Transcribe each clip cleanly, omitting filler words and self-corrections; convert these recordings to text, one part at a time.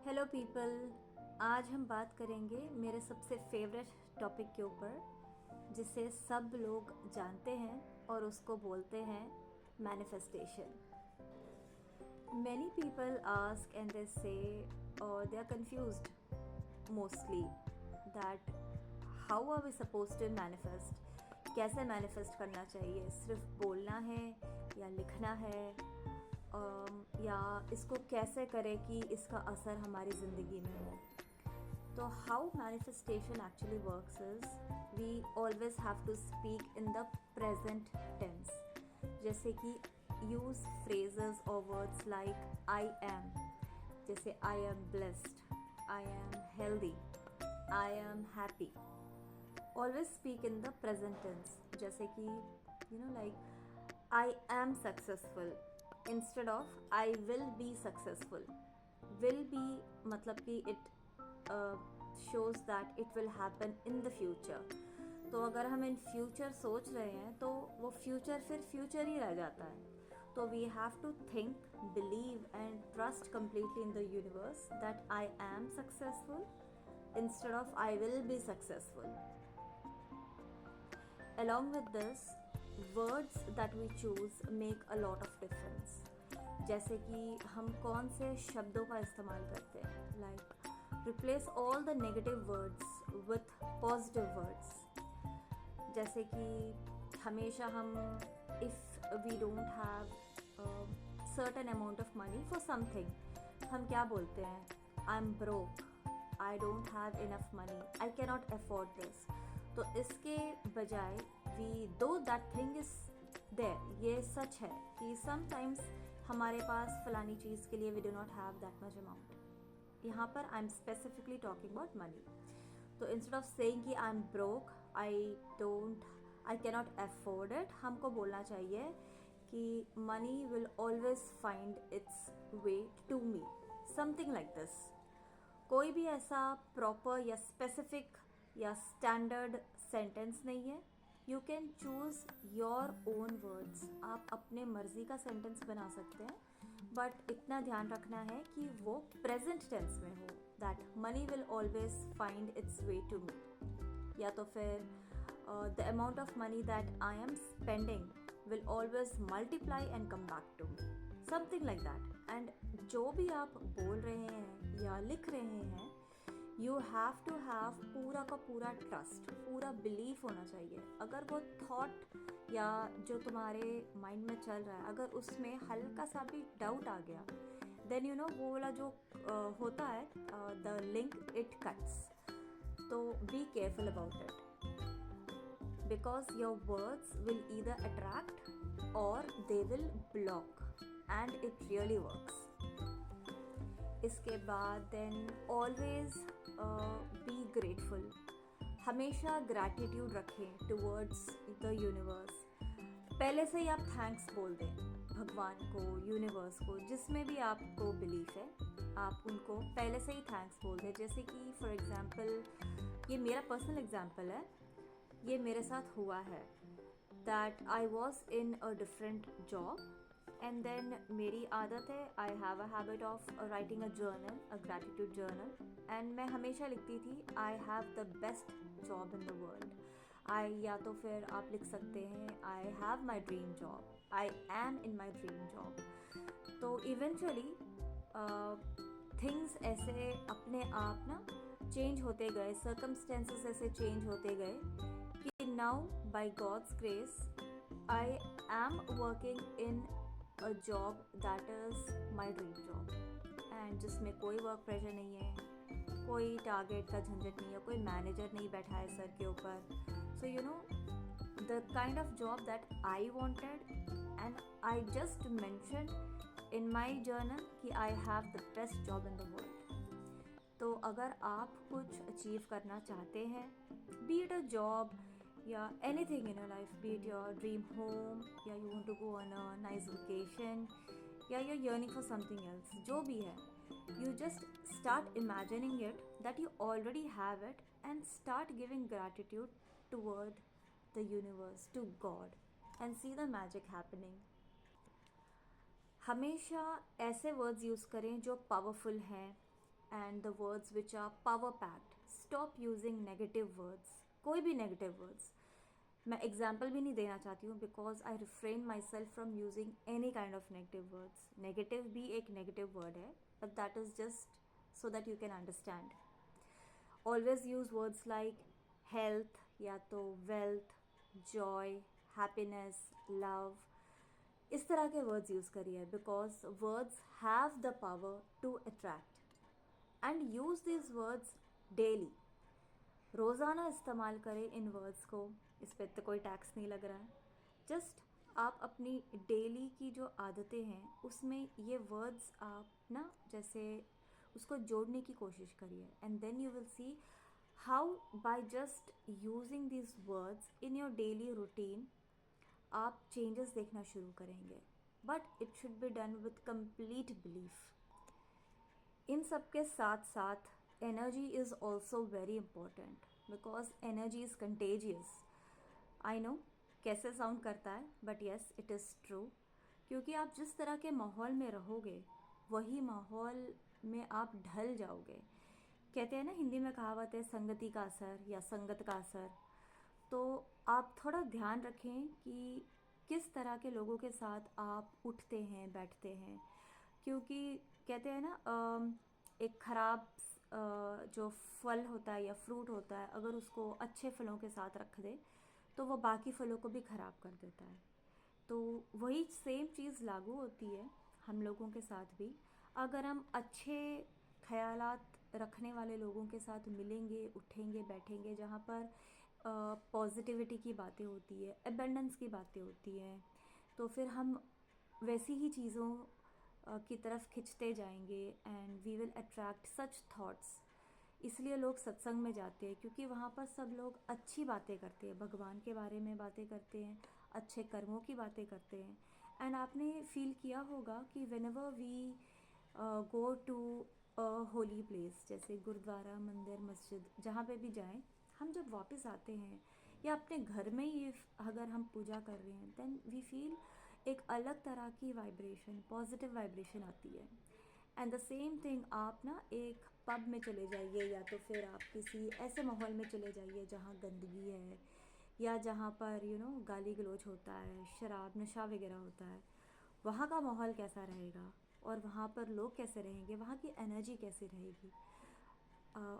Hello people. आज हम बात करेंगे मेरे सबसे फेवरेट टॉपिक के ऊपर जिसे सब लोग जानते हैं और उसको बोलते हैं manifestation. Many people ask and they say और they are confused mostly that how are we suppose to manifest. कैसे मैनिफेस्ट करना चाहिए? सिर्फ बोलना है या लिखना है? या इसको कैसे करें कि इसका असर हमारी ज़िंदगी में हो? तो how manifestation actually works is we always have to speak in the present tense. जैसे कि यूज़ फ्रेजेस और वर्ड्स लाइक आई एम, जैसे I am blessed, I am healthy, I am happy. Always speak in the present tense, जैसे कि like I am successful instead of I will be successful. Will be मतलब कि it shows that it will happen in the future. तो अगर हम in future सोच रहे हैं तो वो फ्यूचर फिर फ्यूचर ही रह जाता है। तो we have to think, believe and trust completely in the universe that I am successful instead of I will be successful. Along with this, words that we choose make a lot of difference. जैसे कि हम कौन से शब्दों का इस्तेमाल करते हैं, like replace all the negative words with positive words. जैसे कि हमेशा हम if we don't have certain amount of money for something, हम क्या बोलते हैं? I am broke, I don't have enough money, I cannot afford this. तो इसके बजाय वी दो दैट थिंग इज देयर, ये सच है कि समटाइम्स हमारे पास फलानी चीज़ के लिए we do not have that much amount. यहाँ पर I am specifically talking about money. तो इंस्टेड ऑफ सेइंग कि I am broke, I cannot afford it, हमको बोलना चाहिए कि money will always find its way to me, something like this. कोई भी ऐसा प्रॉपर या स्पेसिफिक या स्टैंडर्ड सेंटेंस नहीं है। You can choose your own words. आप अपने मर्जी का सेंटेंस बना सकते हैं, बट इतना ध्यान रखना है कि वो प्रेजेंट टेंस में हो, that money will always find its way to me. या तो फिर the amount of money that I am spending will always multiply and come back to me, something like that. And जो भी आप बोल रहे हैं या लिख रहे हैं, यू हैव टू हैव पूरा का पूरा ट्रस्ट, पूरा बिलीफ होना चाहिए। अगर वो थॉट या जो तुम्हारे माइंड में चल रहा है, अगर उसमें हल्का सा भी डाउट आ गया, देन यू नो वो वाला जो होता है द लिंक इट कट्स। तो be careful about it, because your words will either attract or they will block, and it really works. इसके बाद देन ऑलवेज बी ग्रेटफुल। हमेशा ग्रैटिट्यूड रखें टुवर्ड्स द यूनिवर्स। पहले से ही आप थैंक्स बोल दें भगवान को, यूनिवर्स को, जिसमें भी आपको बिलीफ है, आप उनको पहले से ही थैंक्स बोल दें। जैसे कि फॉर एग्जांपल, ये मेरा पर्सनल एग्जांपल है, ये मेरे साथ हुआ है that I was in a different job and then मेरी आदत है, I have a habit of writing a journal, a gratitude journal, and मैं हमेशा लिखती थी I have the best job in the world. I, या तो फिर आप लिख सकते हैं I have my dream job, I am in my dream job. तो इवेंचुअली थिंग्स ऐसे अपने आप ना चेंज होते गए, सर्कमस्टेंसेस ऐसे चेंज होते गए कि now by God's grace I am working in a job that is my dream job, and जिसमें कोई वर्क प्रेशर नहीं है, कोई टारगेट का झंझट नहीं है, कोई मैनेजर नहीं बैठा है सर के ऊपर। So you know the kind of job that I wanted, and I just mentioned in my journal कि I have the best job in the world. तो अगर आप कुछ अचीव करना चाहते हैं, बी इट अ जॉब या anything in your life, be it your dream home या you want to go on a nice vacation या you're yearning for something else, जो भी है, you just start imagining it that you already have it and start giving gratitude toward the universe, to God, and see the magic happening. हमेशा ऐसे words use करें जो powerful हैं, and the words which are power packed. Stop using negative words. कोई भी negative words. मैं example भी नहीं देना चाहती हूँ because I refrain myself from using any kind of negative words. Negative भी एक नेगेटिव वर्ड है but that is just so that you can understand. Always use words like health या तो वेल्थ, जॉय, हैप्पीनेस, लव. इस तरह के words use करिए because words have the power to attract and use this words daily. रोज़ाना इस्तेमाल करें इन words को. इस पर तो कोई टैक्स नहीं लग रहा है. जस्ट आप अपनी डेली की जो आदतें हैं उसमें ये वर्ड्स आप ना जैसे उसको जोड़ने की कोशिश करिए and then you will see how by just using this words in your daily routine आप चेंजेस देखना शुरू करेंगे. But it should be done with complete belief. इन सब के साथ साथ energy is also very important because energy is contagious. I know कैसे साउंड करता है but yes it is true. क्योंकि आप जिस तरह के माहौल में रहोगे वही माहौल में आप ढल जाओगे. कहते हैं ना हिंदी में कहावत है संगति का असर या संगत का असर. तो आप थोड़ा ध्यान रखें कि किस तरह के लोगों के साथ आप उठते हैं बैठते हैं. क्योंकि कहते हैं ना एक ख़राब जो फल होता है या फ्रूट होता है अगर उसको अच्छे फलों के साथ रख दे तो वो बाकी फलों को भी ख़राब कर देता है. तो वही सेम चीज़ लागू होती है हम लोगों के साथ भी. अगर हम अच्छे ख्यालात रखने वाले लोगों के साथ मिलेंगे उठेंगे बैठेंगे जहाँ पर पॉजिटिविटी की बातें होती है, एबंडेंस की बातें होती हैं, तो फिर हम वैसी ही चीज़ों की तरफ खिंचते जाएंगे and we will attract such thoughts. इसलिए लोग सत्संग में जाते हैं क्योंकि वहाँ पर सब लोग अच्छी बातें करते हैं, भगवान के बारे में बातें करते हैं, अच्छे कर्मों की बातें करते हैं. एंड आपने फील किया होगा कि whenever we go to holy place जैसे गुरुद्वारा, मंदिर, मस्जिद, जहाँ पे भी जाएं, हम जब वापस आते हैं या अपने घर में ही अगर हम पूजा कर रहे हैं देन वी फील एक अलग तरह की वाइब्रेशन, पॉजिटिव वाइब्रेशन आती है. एंड द सेम थिंग आप ना एक पब में चले जाइए या तो फिर आप किसी ऐसे माहौल में चले जाइए जहाँ गंदगी है या जहाँ पर गाली गलौज होता है, शराब नशा वगैरह होता है. वहाँ का माहौल कैसा रहेगा और वहाँ पर लोग कैसे रहेंगे, वहाँ की एनर्जी कैसी रहेगी,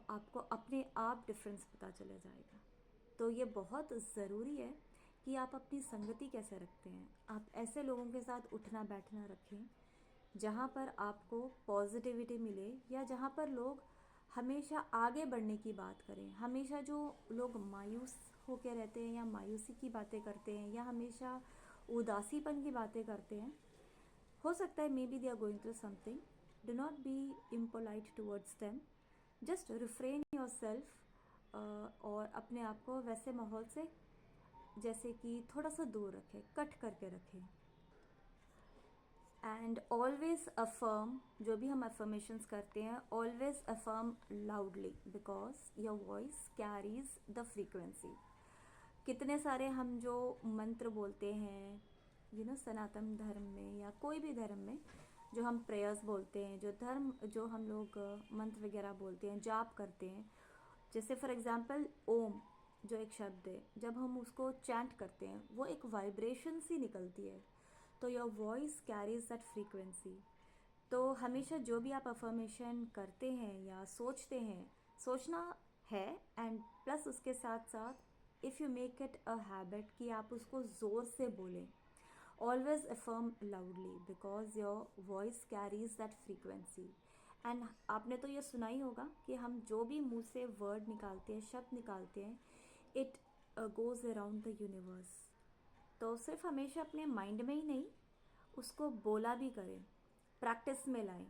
आपको अपने आप डिफरेंस पता चला जाएगा. तो ये बहुत ज़रूरी है कि आप अपनी संगति कैसे रखते हैं. आप ऐसे लोगों के साथ उठना बैठना रखें जहाँ पर आपको पॉजिटिविटी मिले या जहाँ पर लोग हमेशा आगे बढ़ने की बात करें. हमेशा जो लोग मायूस होकर रहते हैं या मायूसी की बातें करते हैं या हमेशा उदासीपन की बातें करते हैं, हो सकता है maybe they are going through something. Do not be impolite towards them. Just refrain yourself और अपने आप को वैसे माहौल से जैसे कि थोड़ा सा दूर रखें, कट करके रखें. एंड ऑलवेज अफर्म, जो भी हम अफर्मेशंस करते हैं always affirm loudly because your voice carries the frequency. कितने सारे हम जो मंत्र बोलते हैं सनातन धर्म में या कोई भी धर्म में जो हम प्रेयर्स बोलते हैं, जो हम लोग मंत्र वगैरह बोलते हैं, जाप करते हैं. जैसे फॉर एग्जांपल ओम जो एक शब्द है, जब हम उसको चैंट करते हैं वो एक वाइब्रेशन सी निकलती है. तो your voice carries that frequency. तो हमेशा जो भी आप अफर्मेशन करते हैं या सोचते हैं, सोचना है एंड प्लस उसके साथ साथ if you make it a habit कि आप उसको ज़ोर से बोलें. Always affirm loudly because your voice carries that frequency. And आपने तो ये सुना ही होगा कि हम जो भी मुंह से वर्ड निकालते हैं, शब्द निकालते हैं, it goes around the universe. तो सिर्फ हमेशा अपने माइंड में ही नहीं, उसको बोला भी करें, प्रैक्टिस में लाएं.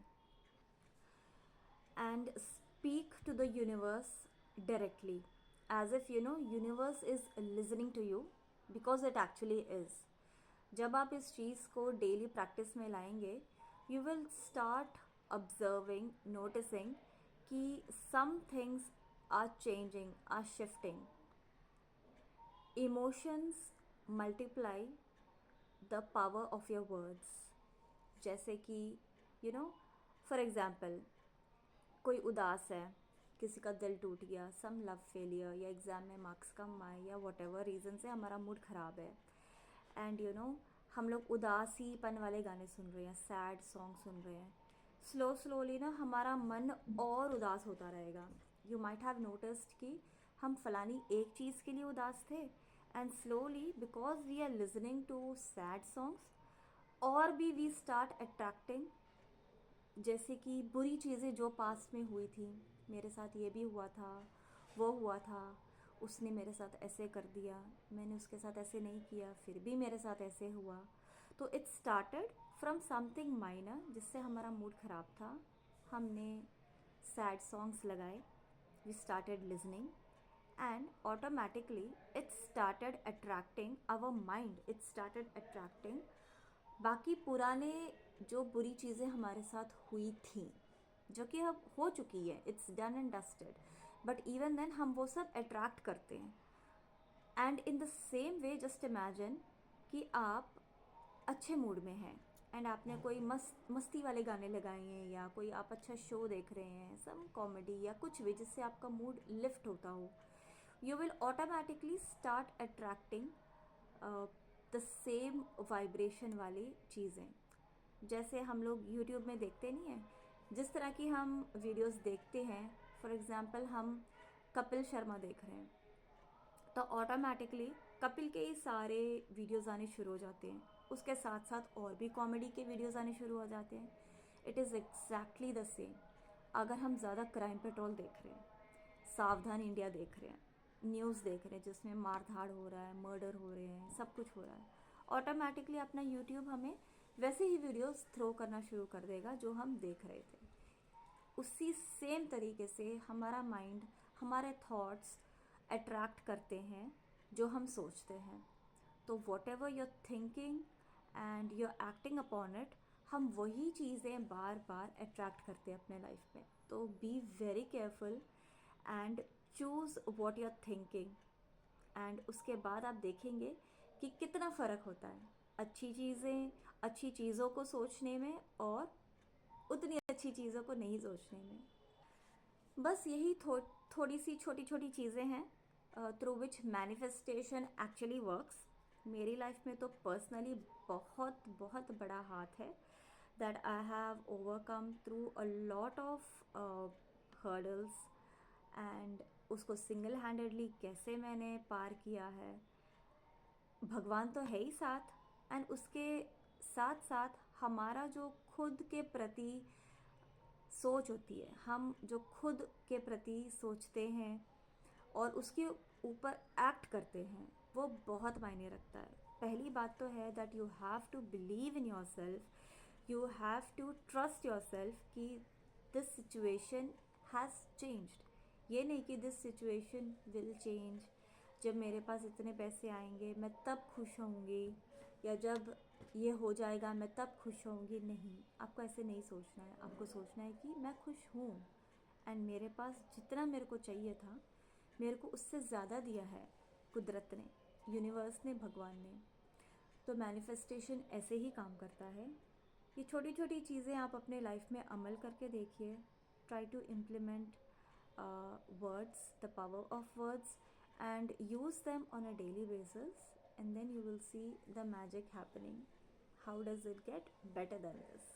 And speak to the universe directly as if universe is listening to you because it actually is. जब आप इस चीज़ को डेली प्रैक्टिस में लाएंगे you will start observing, noticing कि some things are changing, are shifting. Emotions multiply the power of your words. जैसे कि फॉर एग्जाम्पल कोई उदास है, किसी का दिल टूट गया, सम लव फेलियर, या एग्ज़ाम में मार्क्स कम आए, या वट एवर रीज़न से हमारा मूड ख़राब है, एंड हम लोग उदासीपन वाले गाने सुन रहे हैं, सैड सॉन्ग सुन रहे हैं, स्लोली ना हमारा मन और उदास होता रहेगा. यू माइट हैव नोटिस्ड कि हम फलानी एक चीज़ के लिए उदास थे, and slowly because we are listening to sad songs और भी वी स्टार्ट अट्रैक्टिंग, जैसे कि बुरी चीज़ें जो पास्ट में हुई थी, मेरे साथ ये भी हुआ था, वो हुआ था, उसने मेरे साथ ऐसे कर दिया, मैंने उसके साथ ऐसे नहीं किया, फिर भी मेरे साथ ऐसे हुआ. तो it started from something minor जिससे हमारा मूड ख़राब था. हमने सैड सॉन्ग्स लगाए, we started listening, and automatically it started attracting our mind, it started attracting बाकी पुराने जो बुरी चीज़ें हमारे साथ हुई थी, जो कि अब हो चुकी है, it's done and dusted, but even then हम वो सब अट्रैक्ट करते हैं. And in the same way just imagine कि आप अच्छे मूड में हैं एंड आपने कोई मस्ती वाले गाने लगाए हैं, या कोई आप अच्छा शो देख रहे हैं, सम कॉमेडी या कुछ भी जिससे आपका मूड लिफ्ट होता हो, you will automatically start attracting the same vibration वाली चीज़ें. जैसे हम लोग यूट्यूब में देखते नहीं हैं, जिस तरह की हम वीडियोस देखते हैं, फॉर एग्ज़ाम्पल हम कपिल शर्मा देख रहे हैं, तो ऑटोमेटिकली कपिल के ही सारे वीडियोस आने शुरू हो जाते हैं, उसके साथ साथ और भी कॉमेडी के वीडियोस आने शुरू हो जाते हैं. It is exactly the same. अगर हम ज़्यादा क्राइम पेट्रोल देख रहे हैं, सावधान इंडिया देख रहे हैं, न्यूज़ देख रहे हैं जिसमें मार धाड़ हो रहा है, मर्डर हो रहे हैं, सब कुछ हो रहा है, ऑटोमेटिकली अपना यूट्यूब हमें वैसे ही वीडियोस थ्रो करना शुरू कर देगा जो हम देख रहे थे. उसी सेम तरीके से हमारा माइंड, हमारे थॉट्स अट्रैक्ट करते हैं जो हम सोचते हैं. तो whatever you're thinking and you're acting upon it, हम वही चीज़ें बार बार अट्रैक्ट करते हैं अपने लाइफ में. तो be very careful and choose what your thinking, and उसके बाद आप देखेंगे कि कितना फ़र्क होता है अच्छी चीज़ों को सोचने में और उतनी अच्छी चीज़ों को नहीं सोचने में. बस यही थोड़ी सी छोटी छोटी चीज़ें हैं through which manifestation actually works. मेरी लाइफ में तो पर्सनली बहुत बहुत बड़ा हाथ है that I have overcome through a lot of hurdles, and उसको सिंगल हैंडेडली कैसे मैंने पार किया है. भगवान तो है ही साथ, एंड उसके साथ साथ हमारा जो खुद के प्रति सोच होती है, हम जो खुद के प्रति सोचते हैं और उसके ऊपर एक्ट करते हैं, वो बहुत मायने रखता है. पहली बात तो है that you have to believe in yourself, you have to trust yourself कि दिस सिचुएशन हैज़ चेंज्ड. ये नहीं कि दिस सिचुएशन विल चेंज, जब मेरे पास इतने पैसे आएंगे मैं तब खुश होंगी, या जब ये हो जाएगा मैं तब खुश होंगी. नहीं, आपको ऐसे नहीं सोचना है. आपको सोचना है कि मैं खुश हूँ, एंड मेरे पास जितना मेरे को चाहिए था, मेरे को उससे ज़्यादा दिया है कुदरत ने, यूनिवर्स ने, भगवान ने. तो मैनिफेस्टेशन ऐसे ही काम करता है. ये छोटी छोटी चीज़ें आप अपने लाइफ में अमल करके देखिए. Try to implement words, the power of words, and use them on a daily basis, and then you will see the magic happening. How does it get better than this?